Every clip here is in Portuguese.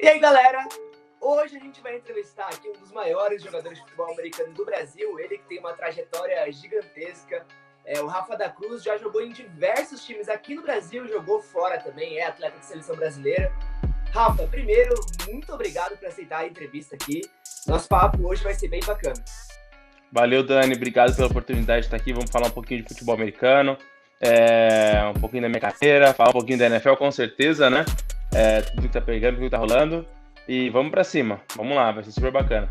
E aí, galera, hoje a gente vai entrevistar aqui um dos maiores jogadores de futebol americano do Brasil, ele que tem uma trajetória gigantesca. O Rafa da Cruz já jogou em diversos times aqui no Brasil, jogou fora também, é atleta de seleção brasileira. Rafa, primeiro, muito obrigado por aceitar a entrevista aqui. Nosso papo hoje vai ser bem bacana. Valeu, Dani, obrigado pela oportunidade de estar aqui. Vamos falar um pouquinho de futebol americano, um pouquinho da minha carreira, falar um pouquinho da NFL, com certeza, né? Tudo que tá pegando, tudo que tá rolando. E vamos pra cima. Vamos lá, vai ser super bacana.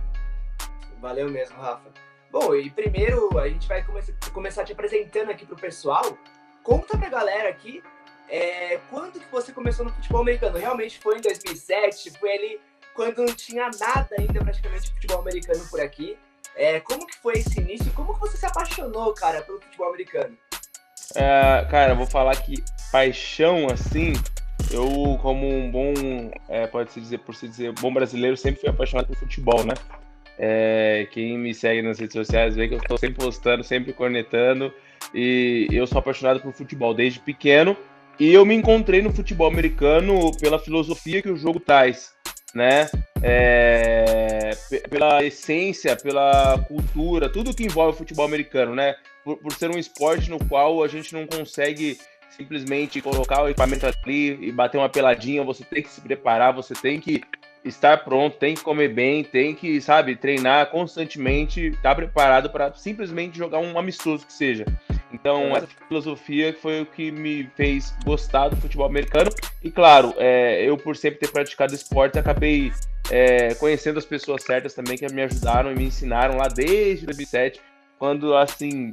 Valeu mesmo, Rafa. Bom, e primeiro a gente vai começar te apresentando aqui pro pessoal. Conta pra galera aqui quando que você começou no futebol americano. Realmente foi em 2007, foi ali quando não tinha nada ainda praticamente de futebol americano por aqui. Como que foi esse início? Como que você se apaixonou, cara, pelo futebol americano? Cara, eu vou falar que paixão, assim, eu como um bom, pode-se dizer, por se dizer, bom brasileiro, sempre fui apaixonado por futebol, né? Quem me segue nas redes sociais vê que eu estou sempre postando, sempre cornetando, e eu sou apaixonado por futebol desde pequeno, e eu me encontrei no futebol americano pela filosofia que o jogo traz, né? Pela essência, pela cultura, tudo que envolve o futebol americano, né? Por ser um esporte no qual a gente não consegue simplesmente colocar o equipamento ali e bater uma peladinha. Você tem que se preparar, você tem que estar pronto, tem que comer bem, tem que, sabe, treinar constantemente, estar preparado para simplesmente jogar um amistoso que seja. Então, essa filosofia foi o que me fez gostar do futebol americano. E, claro, eu, por sempre ter praticado esporte, acabei conhecendo as pessoas certas também, que me ajudaram e me ensinaram lá desde 2007, quando, assim,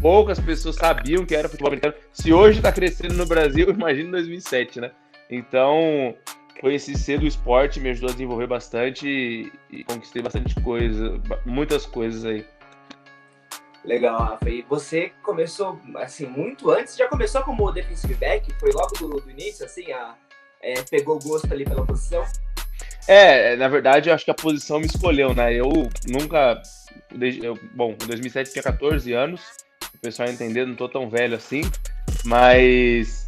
poucas pessoas sabiam que era futebol americano. Se hoje está crescendo no Brasil, imagina em 2007, né? Então, conheci cedo o esporte, me ajudou a desenvolver bastante e conquistei bastante coisa, muitas coisas aí. Legal, Rafa. E você começou, assim, muito antes, já começou como defensive back? Foi logo do início, assim, pegou o gosto ali pela posição? Na verdade, eu acho que a posição me escolheu, né? Eu nunca... Bom, em 2007 tinha 14 anos, o pessoal entender, não tô tão velho assim, mas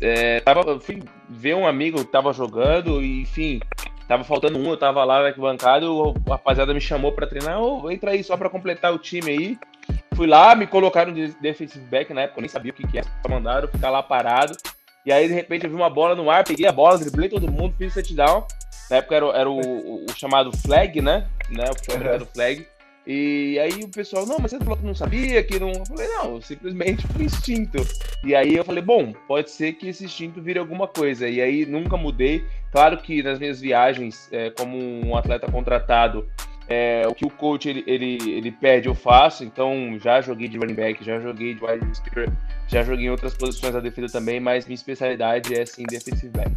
fui ver um amigo que tava jogando e, enfim, tava faltando eu tava lá na arquibancada, o rapaziada me chamou pra treinar, entra aí só pra completar o time aí. Fui lá, me colocaram de defensive back na época, eu nem sabia o que era, só mandaram ficar lá parado. E aí, de repente, eu vi uma bola no ar, peguei a bola, driblei todo mundo, fiz touchdown. Na época era o chamado flag, né? O futebol americano flag. E aí o pessoal, não, mas você falou que não sabia, que não... Eu falei, não, simplesmente por instinto. E aí eu falei, bom, pode ser que esse instinto vire alguma coisa. E aí nunca mudei. Claro que nas minhas viagens, como um atleta contratado, o que o coach ele pede, eu faço. Então já joguei de running back, já joguei de wide receiver, já joguei em outras posições da defesa também, mas minha especialidade é sim defensive back.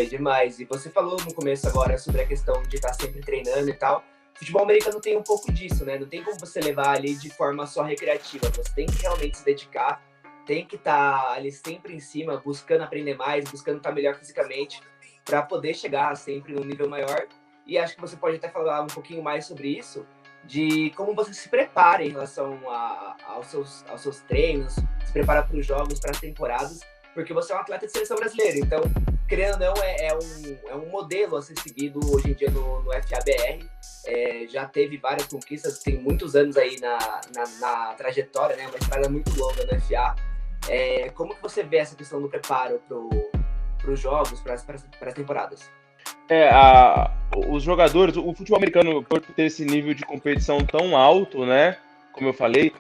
Demais. E você falou no começo agora sobre a questão de estar sempre treinando e tal. O futebol americano tem um pouco disso, né? Não tem como você levar ali de forma só recreativa. Você tem que realmente se dedicar, tem que estar ali sempre em cima, buscando aprender mais, buscando estar melhor fisicamente, para poder chegar sempre num nível maior. E acho que você pode até falar um pouquinho mais sobre isso, de como você se prepara em relação aos seus treinos, se prepara para os jogos, para as temporadas, porque você é um atleta de seleção brasileira, então, querendo ou não, é um modelo a ser seguido hoje em dia no FABR. Já teve várias conquistas, tem muitos anos aí na trajetória, né? Uma estrada muito longa no FA. Como que você vê essa questão do preparo para os jogos, para as temporadas? Os jogadores, o futebol americano, por ter esse nível de competição tão alto, né? Como eu falei,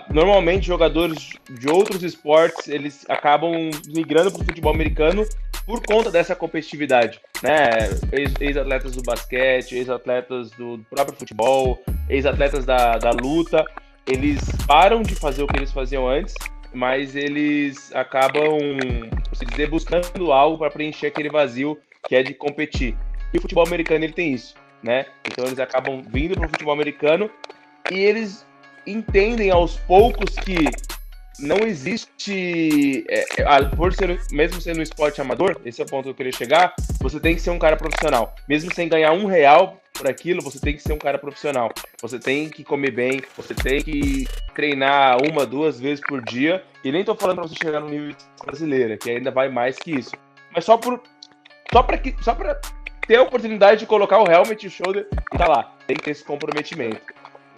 normalmente jogadores de outros esportes, eles acabam migrando para o futebol americano por conta dessa competitividade, né? Ex-atletas do basquete, ex-atletas do próprio futebol, ex-atletas da luta, eles param de fazer o que eles faziam antes, mas eles acabam, por se dizer, buscando algo para preencher aquele vazio que é de competir. E o futebol americano, ele tem isso, né? Então eles acabam vindo para o futebol americano e eles entendem aos poucos que não existe, por ser, mesmo sendo um esporte amador, esse é o ponto que eu queria chegar, você tem que ser um cara profissional. Mesmo sem ganhar R$1 por aquilo, você tem que ser um cara profissional. Você tem que comer bem, você tem que treinar 1, 2 vezes por dia. E nem tô falando para você chegar no nível brasileiro, que ainda vai mais que isso. Mas só para ter a oportunidade de colocar o helmet e o shoulder e tá lá. Tem que ter esse comprometimento.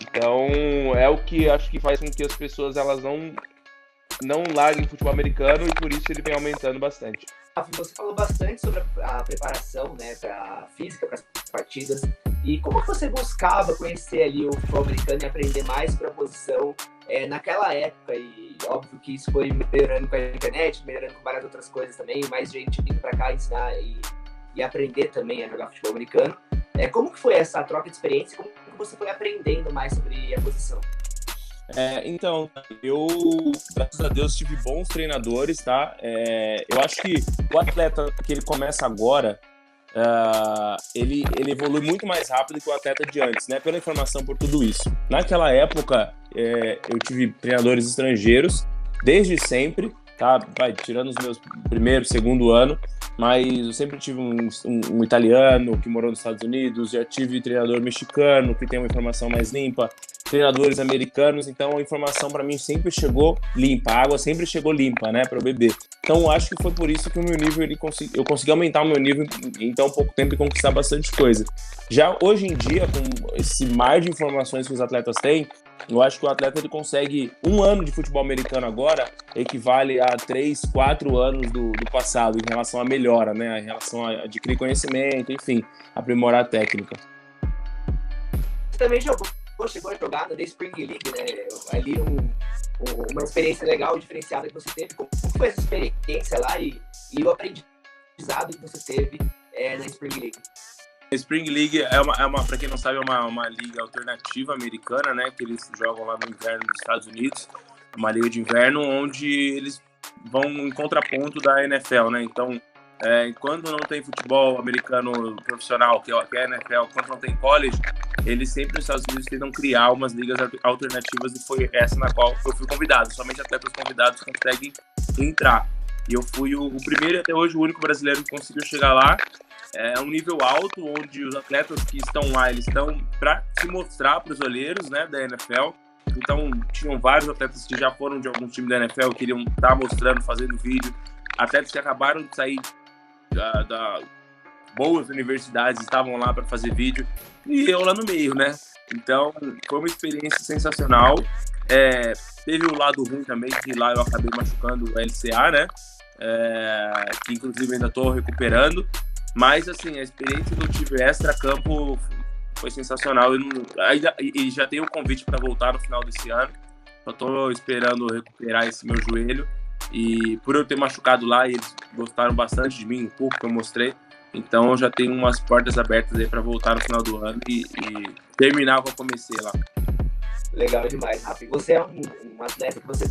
Então, é o que acho que faz com que as pessoas elas não larguem o futebol americano, e por isso ele vem aumentando bastante. Você falou bastante sobre a preparação, né, para física, para as partidas. E como que você buscava conhecer ali o futebol americano e aprender mais sobre a posição naquela época? E óbvio que isso foi melhorando com a internet, melhorando com várias outras coisas também, mais gente vindo para cá ensinar e aprender também a jogar futebol americano. Como que foi essa troca de experiência? Como que você foi aprendendo mais sobre a posição? Então, eu, graças a Deus, tive bons treinadores, tá? Eu acho que o atleta que ele começa agora, ele evolui muito mais rápido que o atleta de antes, né? Pela informação, por tudo isso. Naquela época, eu tive treinadores estrangeiros, desde sempre, tá? Tirando os meus primeiro, segundo ano, mas eu sempre tive um italiano que morou nos Estados Unidos, já tive treinador mexicano que tem uma informação mais limpa, treinadores americanos, então a informação para mim sempre chegou limpa, a água sempre chegou limpa, né, para eu beber. Então eu acho que foi por isso que o meu nível, eu consegui aumentar o meu nível em tão pouco tempo e conquistar bastante coisa. Já hoje em dia, com esse mar de informações que os atletas têm, eu acho que o atleta ele consegue 1 ano de futebol americano agora equivale a 3, 4 anos do passado em relação à melhora, né, em relação a adquirir conhecimento, enfim, aprimorar a técnica. Você também chegou a jogar na The Spring League, né? Ali uma experiência legal, diferenciada que você teve. Como foi essa experiência lá e o aprendizado que você teve na Spring League? A Spring League para quem não sabe, é uma liga alternativa americana, né? Que eles jogam lá no inverno dos Estados Unidos. Uma liga de inverno onde eles vão em contraponto da NFL, né? Então, quando não tem futebol americano profissional, que é a NFL, quando não tem college, eles sempre nos Estados Unidos tentam criar umas ligas alternativas, e foi essa na qual eu fui convidado. Somente atletas convidados conseguem entrar. E eu fui o primeiro e até hoje o único brasileiro que conseguiu chegar lá. É um nível alto, onde os atletas que estão lá, eles estão para se mostrar para os olheiros, né, da NFL. Então, tinham vários atletas que já foram de algum time da NFL, queriam estar mostrando, fazendo vídeo. Atletas que acabaram de sair da boas universidades, estavam lá para fazer vídeo, e eu lá no meio, né? Então, foi uma experiência sensacional. Teve o lado ruim também, que lá eu acabei machucando o LCA, né? Que inclusive ainda estou recuperando. Mas, assim, a experiência que eu tive extra-campo foi sensacional. E já tenho o convite para voltar no final desse ano. Só estou esperando recuperar esse meu joelho. E por eu ter machucado lá, eles gostaram bastante de mim, um pouco que eu mostrei. Então, eu já tenho umas portas abertas aí para voltar no final do ano e terminar o que eu comecei lá. Legal demais, Rafa. Você é um atleta que você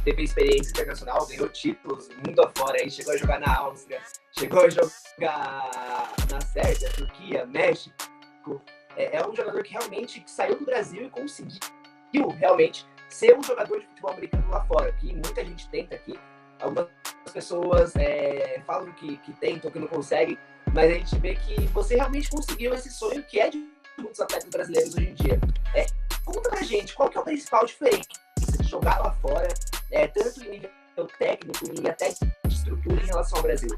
teve experiência internacional, ganhou títulos mundo afora, aí chegou a jogar na Áustria, chegou a jogar na Sérvia, Turquia, México. É um jogador que realmente saiu do Brasil e conseguiu realmente ser um jogador de futebol americano lá fora, que muita gente tenta aqui. Algumas pessoas falam que tentam, que não conseguem, mas a gente vê que você realmente conseguiu esse sonho que é de muitos atletas brasileiros hoje em dia. Conta pra gente, qual que é a principal diferença de jogar lá fora, tanto em nível técnico e até de estrutura em relação ao Brasil?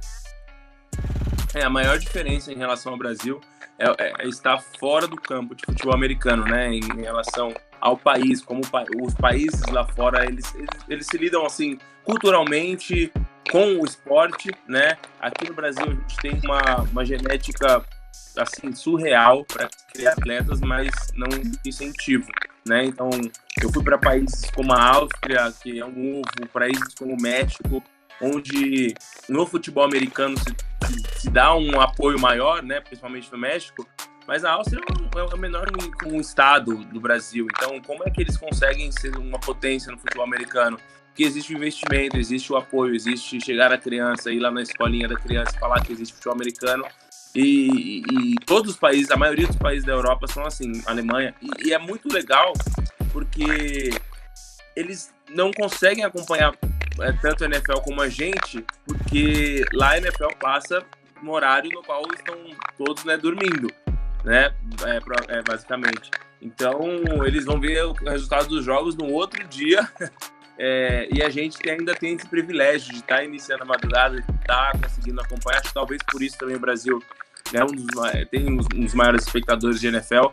A maior diferença em relação ao Brasil é estar fora do campo de futebol americano, né? Em relação ao país, como os países lá fora, eles se lidam assim culturalmente com o esporte, né? Aqui no Brasil a gente tem uma genética assim surreal para criar atletas, mas não incentivo, né? Então eu fui para países como a Áustria, que é um ovo, países como o México, onde no futebol americano se dá um apoio maior, né? Principalmente no México, mas a Áustria é o menor um estado do Brasil. Então como é que eles conseguem ser uma potência no futebol americano? Porque existe o investimento, existe o apoio, existe chegar a criança, ir lá na escolinha da criança e falar que existe futebol americano. E todos os países, a maioria dos países da Europa são assim, Alemanha, e é muito legal porque eles não conseguem acompanhar tanto a NFL como a gente, porque lá a NFL passa no horário no qual estão todos, né, dormindo, né, basicamente. Então eles vão ver o resultado dos jogos no outro dia. E a gente ainda tem esse privilégio de estar iniciando a madrugada, de estar conseguindo acompanhar. Acho que talvez por isso também o Brasil né, tem um dos maiores espectadores de NFL,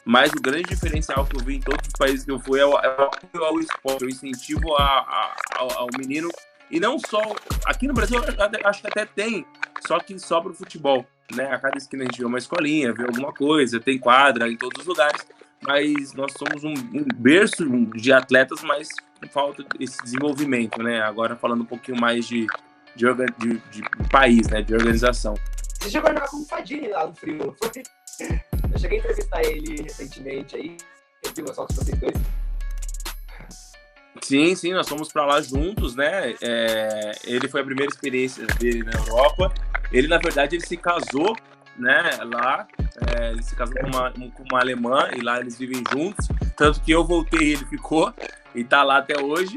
mas o grande diferencial que eu vi em todos os países que eu fui é o apoio ao esporte, o incentivo ao menino. E não só... Aqui no Brasil, acho que até tem, só que só pro futebol, né? A cada esquina a gente vê uma escolinha, vê alguma coisa, tem quadra em todos os lugares, mas nós somos um berço de atletas, mas falta esse desenvolvimento, né? Agora falando um pouquinho mais de país, né? De organização. Você chegou a jogar com o Fadini lá no Frio, foi? Eu cheguei a entrevistar ele recentemente aí, eu vi umas fotos de vocês dois. Sim, nós fomos para lá juntos, né? Ele foi a primeira experiência dele na Europa. Ele, na verdade, ele se casou, né? Lá, ele se casou com uma alemã e lá eles vivem juntos. Tanto que eu voltei e ele ficou e tá lá até hoje.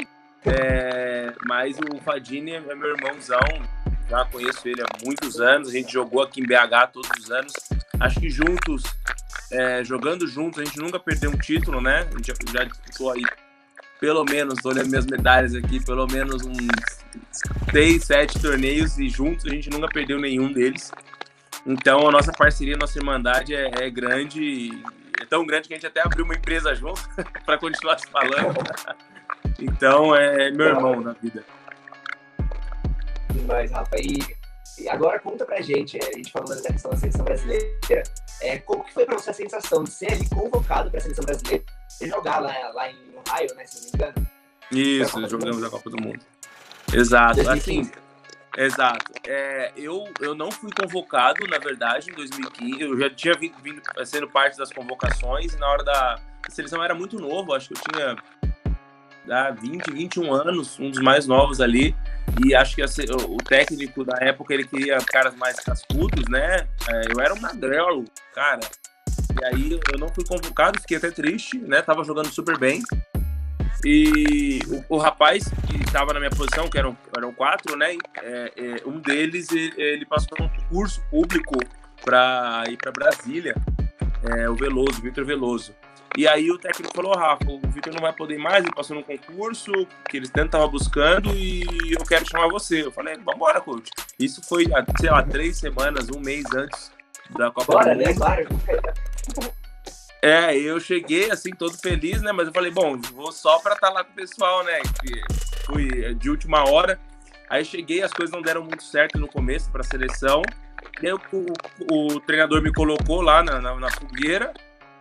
Mas o Fadini é meu irmãozão, já conheço ele há muitos anos. A gente jogou aqui em BH todos os anos. Acho que juntos, jogando juntos, a gente nunca perdeu um título, né? A gente já disputou aí, pelo menos, tô olhando minhas medalhas aqui, pelo menos uns 6, 7 torneios e juntos a gente nunca perdeu nenhum deles. Então a nossa parceria, a nossa irmandade é grande, é tão grande que a gente até abriu uma empresa junto para continuar se falando. Então é meu irmão na vida. Mas, Rafa, e agora conta pra gente, a gente falando da questão da seleção brasileira, como que foi pra você a sensação de ser ali convocado pra seleção brasileira e jogar lá em Ohio, né, se não me engano? Isso, jogamos a Copa do Mundo. Exato, 2015. assim, exato. Eu não fui convocado, na verdade, em 2015, eu já tinha vindo sendo parte das convocações, e na hora da seleção eu era muito novo, acho que eu tinha 20, 21 anos, um dos mais novos ali, e acho que o técnico da época, ele queria caras mais cascudos, né? Eu era um magrelo, cara, e aí eu não fui convocado, fiquei até triste, né? Tava jogando super bem, e o rapaz que estava na minha posição, que eram 4, né? Um deles, ele passou um concurso público para ir para Brasília, o Vitor Veloso. E aí o técnico falou, Rafa, o Vitor não vai poder mais, ele passou no concurso que eles tanto estavam buscando e eu quero chamar você. Eu falei, vambora, coach. Isso foi, sei lá, 3 semanas, um mês antes da Copa do Mundo. Né? Claro. Eu cheguei assim, todo feliz, né? Mas eu falei, bom, vou só pra estar lá com o pessoal, né? Fui de última hora. Aí cheguei, as coisas não deram muito certo no começo pra seleção. E aí o treinador me colocou lá na fogueira.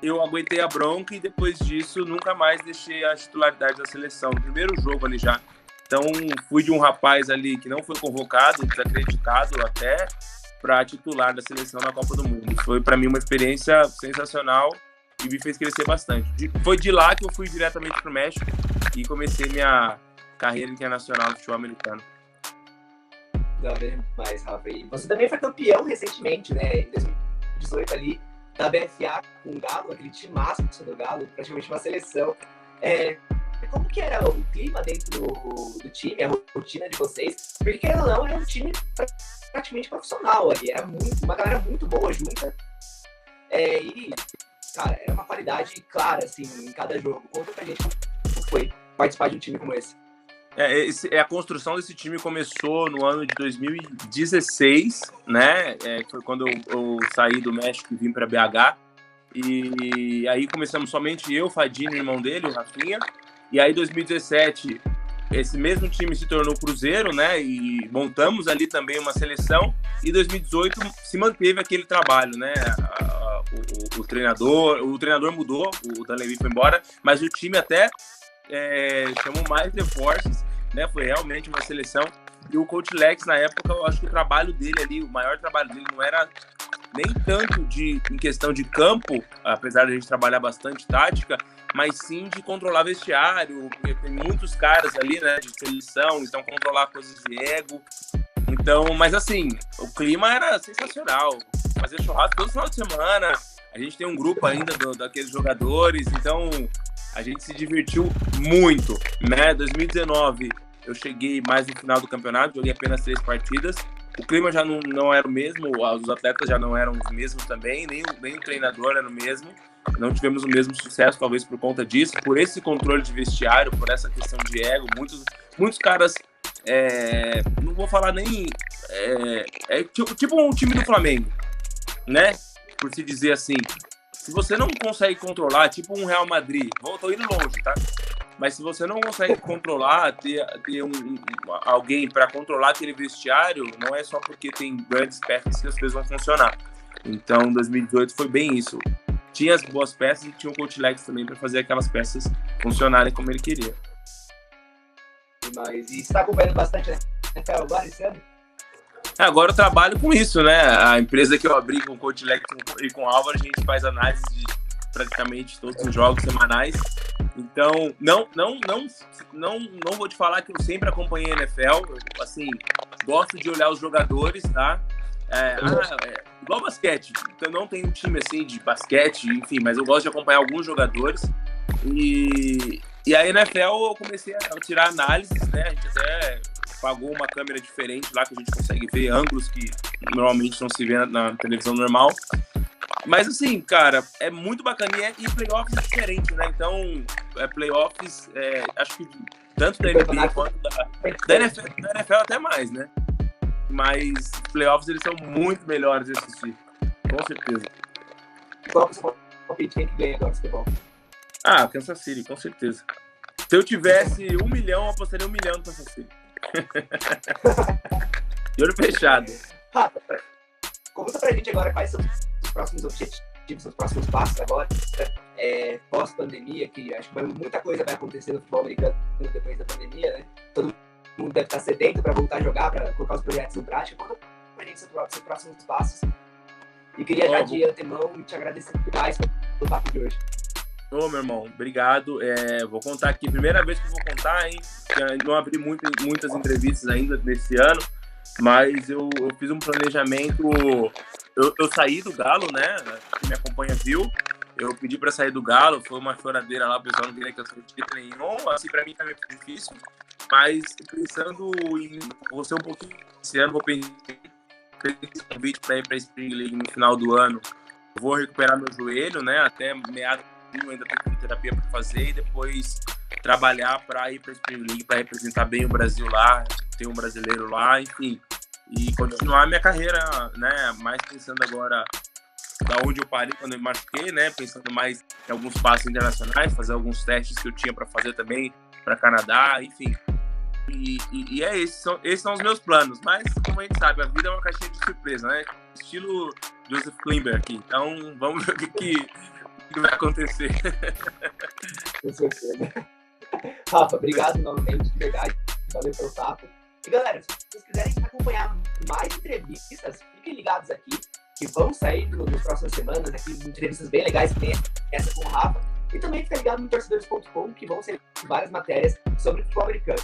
Eu aguentei a bronca e depois disso nunca mais deixei a titularidade da seleção. No primeiro jogo ali já. Então fui de um rapaz ali que não foi convocado, desacreditado até, para titular da seleção na Copa do Mundo. Foi para mim uma experiência sensacional e me fez crescer bastante. Foi de lá que eu fui diretamente para o México e comecei minha carreira internacional no futebol americano. Não, demais, Rafa. E você também foi campeão recentemente, né? Em 2018 ali, da BFA com o Galo, aquele timaço do Galo, praticamente uma seleção. Como que era o clima dentro do time, a rotina de vocês? Porque, querendo ou não, era um time praticamente profissional ali, era uma galera muito boa junta. E, cara, era uma qualidade clara, assim, em cada jogo. Conta pra gente como foi participar de um time como esse. A construção desse time começou no ano de 2016, né? Foi quando eu saí do México e vim para BH. E aí começamos somente eu, Fadini, o irmão dele, o Rafinha. E aí, em 2017, esse mesmo time se tornou Cruzeiro, né? E montamos ali também uma seleção. E em 2018 se manteve aquele trabalho, né? O treinador mudou, o Dan Levy foi embora, mas o time até chamou mais reforços, né? Foi realmente uma seleção. E o Coach Lex, na época, eu acho que o trabalho dele ali, o maior trabalho dele não era nem tanto em questão de campo, apesar de a gente trabalhar bastante tática, mas sim de controlar vestiário, porque tem muitos caras ali, né, de seleção, então controlar coisas de ego. Então, mas assim, o clima era sensacional, fazer churrasco todo final de semana, a gente tem um grupo ainda daqueles jogadores, então a gente se divertiu muito, né? 2019 eu cheguei mais no final do campeonato, joguei apenas 3 partidas, o clima já não era o mesmo, os atletas já não eram os mesmos também, nem o treinador era o mesmo, não tivemos o mesmo sucesso, talvez por conta disso, por esse controle de vestiário, por essa questão de ego, muitos caras, não vou falar nem, tipo um time do Flamengo, né? Por se dizer assim. Se você não consegue controlar, tipo um Real Madrid, tô indo longe, tá? Mas se você não consegue controlar, ter alguém para controlar aquele vestiário, não é só porque tem grandes peças que as coisas vão funcionar. Então, 2018 foi bem isso. Tinha as boas peças e tinha o Coach Lex também para fazer aquelas peças funcionarem como ele queria. Mas, e você está acompanhando bastante a NFL agora esse ano? Agora eu trabalho com isso, né? A empresa que eu abri com o Coach Lex e com o Álvaro, a gente faz análise de praticamente todos os jogos semanais. Então, não vou te falar que eu sempre acompanhei a NFL. Eu, assim, gosto de olhar os jogadores, tá? Igual basquete. Então, não tenho um time assim de basquete, enfim, mas eu gosto de acompanhar alguns jogadores. E a NFL eu comecei a tirar análises, né? A gente até pagou uma câmera diferente lá que a gente consegue ver ângulos que normalmente não se vê na televisão normal. Mas assim, cara, é muito bacana e playoffs é diferente, né? Então, playoffs, acho que tanto da NBA quanto da NFL até mais, né? Mas playoffs eles são muito melhores de assistir, com certeza. Qual que é o seu palpite? Quem que ganha agora no Super Bowl? Kansas City, com certeza. Se eu tivesse 1 milhão, eu apostaria 1 milhão no Kansas City. De olho fechado. Rafa, conta pra gente agora quais são os próximos objetivos, os próximos passos agora, pós-pandemia, que acho que muita coisa vai acontecer no futebol americano depois da pandemia, né? Todo mundo deve estar sedento para voltar a jogar, para colocar os projetos em prática. Conta pra gente seus próximos passos. E queria já de antemão te agradecer demais pelo papo de hoje. Ô, meu irmão, obrigado. Vou contar aqui, primeira vez que eu vou contar, hein? Não abri muitas entrevistas ainda nesse ano, mas eu fiz um planejamento. Eu saí do Galo, né? Quem me acompanha viu. Eu pedi para sair do Galo, foi uma choradeira lá, o pessoal não queria que eu saísse de jeito nenhum. Assim, para mim também foi difícil, mas pensando em. Vou ser um pouquinho. Esse ano vou pensar esse convite para ir para a Spring League no final do ano. Eu vou recuperar meu joelho, né? Até meados. Ainda tenho terapia para fazer e depois trabalhar para ir para a Spring League, para representar bem o Brasil lá, ter um brasileiro lá, enfim, e continuar minha carreira, né? Mais pensando agora da onde eu parei quando eu me machuquei, né? Pensando mais em alguns passos internacionais, fazer alguns testes que eu tinha para fazer também para Canadá, enfim. E esses são os meus planos, mas como a gente sabe, a vida é uma caixinha de surpresa, né? Estilo Joseph Klimber aqui. Então vamos ver o que vai acontecer. Com certeza. Rafa, obrigado novamente, de verdade. Valeu pelo papo. E galera, se vocês quiserem acompanhar mais entrevistas, fiquem ligados aqui, que vão sair nas próximas semanas aqui, entrevistas bem legais, que tem essa com o Rafa. E também fica ligado no torcedores.com, que vão ser várias matérias sobre futebol americano.